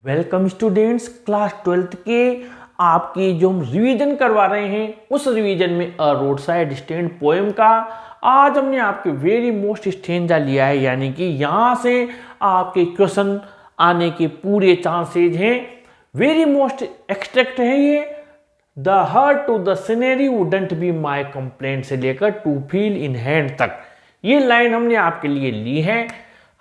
Welcome students, class 12th के आपकी जो हम रिवीजन करवा रहे हैं उस रिवीजन में अ रोड साइड स्टैंड पोएम का आज हमने आपके वेरी मोस्ट स्टेंजा लिया है, यानी कि यहाँ से आपके क्वेश्चन आने के पूरे चांसेज हैं। वेरी मोस्ट एक्सट्रैक्ट है ये। The hurt to the scenery wouldn't be my complaint से लेकर टू फील इन हैंड तक ये लाइन हमने आपके लिए ली है।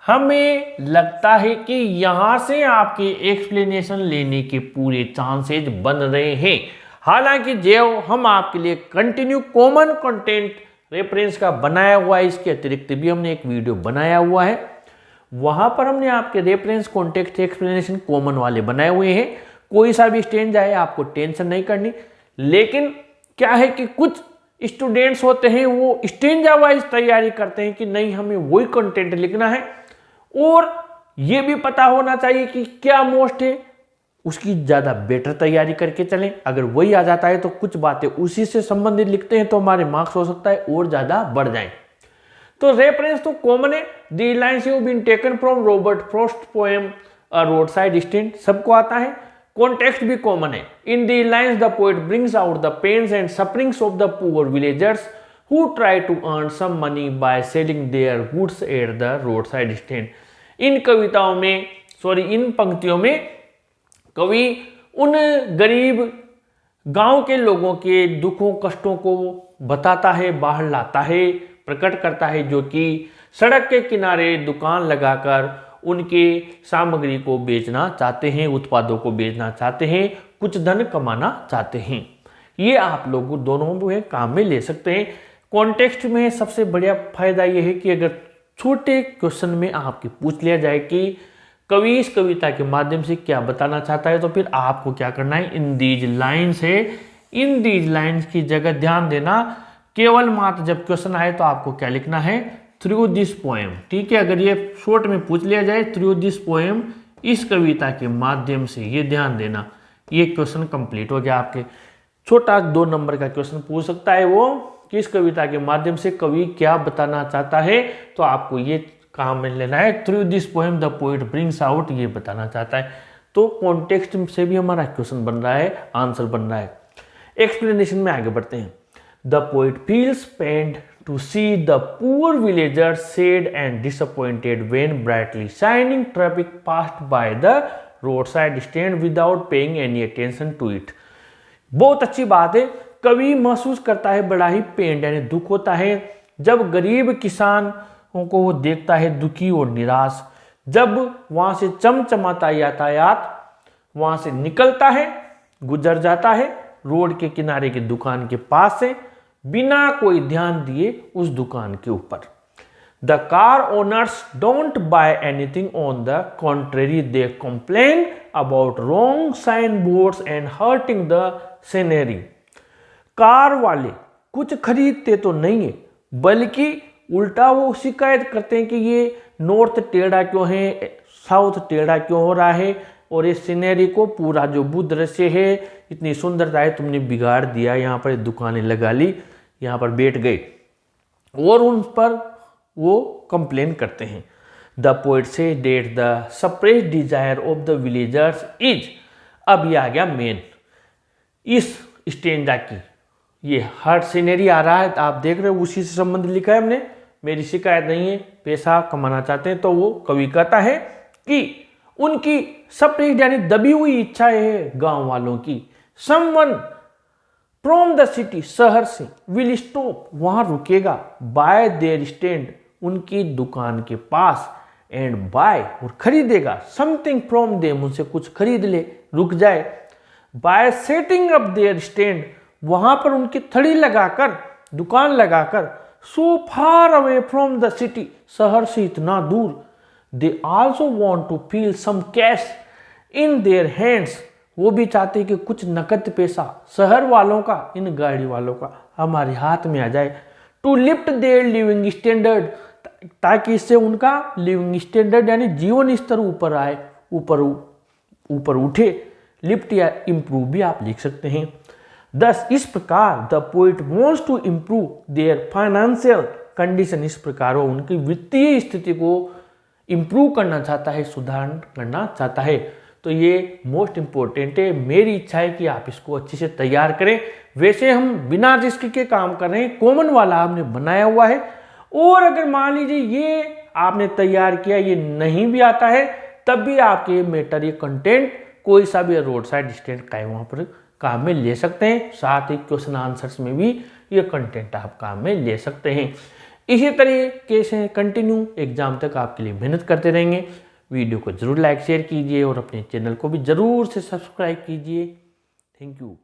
हमें लगता है कि यहां से आपके एक्सप्लेनेशन लेने के पूरे चांसेस बन रहे हैं। हालांकि जो हम आपके लिए कंटिन्यू कॉमन कंटेंट रेफरेंस का बनाया हुआ है, इसके अतिरिक्त भी हमने एक वीडियो बनाया हुआ है, वहां पर हमने आपके रेफरेंस कॉन्टेक्स्ट एक्सप्लेनेशन कॉमन वाले बनाए हुए हैं। कोई सा भी स्टेंज आए आपको टेंशन नहीं करनी। लेकिन क्या है कि कुछ स्टूडेंट्स होते हैं वो स्टेंजा वाइज तैयारी करते हैं कि नहीं हमें वही कंटेंट लिखना है, और ये भी पता होना चाहिए कि क्या मोस्ट है, उसकी ज़्यादा बेटर तैयारी करके चलें। अगर वही आ जाता है तो कुछ बातें उसी से संबंधित लिखते हैं तो हमारे मार्क्स हो सकता है और ज़्यादा बढ़ जाएं। तो रेफरेंस तो कॉमन है। The lines have been taken from Robert Frost poem a roadside stand, सबको आता है। कॉन्टेक्स्ट भी कॉमन है। In the lines the poet brings out the pains and sufferings of the poor villagers who try to earn some money by selling their goods at the roadside stand। इन कविताओं में इन पंक्तियों में कवि उन गरीब गांव के लोगों के दुखों कष्टों को बताता है, बाहर लाता है, प्रकट करता है, जो कि सड़क के किनारे दुकान लगाकर उनके सामग्री को बेचना चाहते हैं, उत्पादों को बेचना चाहते हैं, कुछ धन कमाना चाहते हैं। ये आप लोग दोनों में काम में ले सकते हैं। कॉन्टेक्स्ट में सबसे बढ़िया फायदा यह है कि अगर छोटे क्वेश्चन में आपके पूछ लिया जाए कि कवि इस कविता के माध्यम से क्या बताना चाहता है, तो फिर आपको क्या करना है, इन दीज लाइन्स है, इन दीज लाइन्स की जगह ध्यान देना। केवल मात्र जब क्वेश्चन आए तो आपको क्या लिखना है, थ्रू दिस पोएम। ठीक है, अगर ये शॉर्ट में पूछ लिया जाए थ्रू दिस पोएम, इस कविता के माध्यम से, ये ध्यान देना, ये क्वेश्चन कंप्लीट हो गया। आपके छोटा 2 नंबर का क्वेश्चन पूछ सकता है वो किस कविता के माध्यम से कवि क्या बताना चाहता है, तो आपको ये काम में लेना है, through this poem the poet brings out, ये बताना चाहता है। तो कॉन्टेक्स्ट से भी हमारा क्वेश्चन बन रहा है, आंसर बन रहा है। एक्सप्लेनेशन में आगे बढ़ते हैं। The poet feels pained to see the poor villagers sad and disappointed when brightly shining traffic passed by the roadside stand without paying any attention to it. बहुत अच्छी बात है। कवि महसूस करता है बड़ा ही पेन यानी दुख होता है जब गरीब किसानों को वो देखता है दुखी और निराश, जब वहां से चमचमाता यातायात वहां से निकलता है, गुजर जाता है रोड के किनारे की दुकान के पास से बिना कोई ध्यान दिए उस दुकान के ऊपर। The car owners don't buy anything, on the contrary they complain about wrong sign boards and hurting the scenery. Car वाले कुछ खरीदते तो नहीं है, बल्कि उल्टा वो शिकायत करते हैं कि ये नॉर्थ टेढ़ा क्यों है, साउथ टेढ़ा क्यों हो रहा है, और इस सीनरी को पूरा जो भू दृश्य है, इतनी सुंदरता है, तुमने बिगाड़ दिया, यहाँ पर दुकानें लगा ली, यहाँ पर बैठ गए, और उन पर वो कंप्लेन करते हैं। The poet says that the suppressed desire of the villagers is, अब ये आ गया मेन इस स्टेंजा की, ये हर सीनरी आ रहा है, आप देख रहे हो, उसी से संबंधित लिखा है हमने। मेरी शिकायत नहीं है, पैसा कमाना चाहते हैं, तो वो कवि कहता है कि उनकी सप्रेस्ड यानी दबी हुई इच्छाएं है गांव वालों की। समवन फ्रॉम द सिटी, शहर से, विल स्टॉप, वहां रुकेगा, बाय देयर स्टैंड, उनकी दुकान के पास, एंड बाय, और खरीदेगा, समथिंग फ्रॉम देम, उनसे कुछ खरीद ले, रुक जाए, by setting up their stand, वहां पर उनकी थड़ी लगाकर, दुकान लगाकर, so far away from the city, शहर से इतना दूर, they also want to feel some cash in their hands, वो भी चाहते हैं कि कुछ नकद पैसा शहर वालों का, इन गाड़ी वालों का हमारे हाथ में आ जाए, to lift their living standard, ताकि इससे उनका लिविंग स्टैंडर्ड यानी जीवन स्तर ऊपर आए, ऊपर उठे। लिफ्ट या इम्प्रूव भी आप लिख सकते हैं। दस इस प्रकार the poet wants to improve their financial condition, इस प्रकार वो उनकी वित्तीय स्थिति को इम्प्रूव करना चाहता है, सुधार करना चाहता है। तो ये मोस्ट इम्पोर्टेंट है। मेरी इच्छा है कि आप इसको अच्छे से तैयार करें। वैसे हम बिना रिस्क के काम कर रहे हैं, कॉमन वाला हमने बनाया हुआ है। और अगर मान लीजिए ये आपने तैयार किया, ये नहीं भी आता है, तब भी आपके मैटर ये कंटेंट कोई सा भी रोड साइड स्टैंड का है वहाँ पर काम में ले सकते हैं। साथ ही क्वेश्चन आंसर्स में भी ये कंटेंट आप काम में ले सकते हैं। इसी तरीके से कंटिन्यू एग्जाम तक आपके लिए मेहनत करते रहेंगे। वीडियो को जरूर लाइक शेयर कीजिए और अपने चैनल को भी जरूर से सब्सक्राइब कीजिए। Thank you.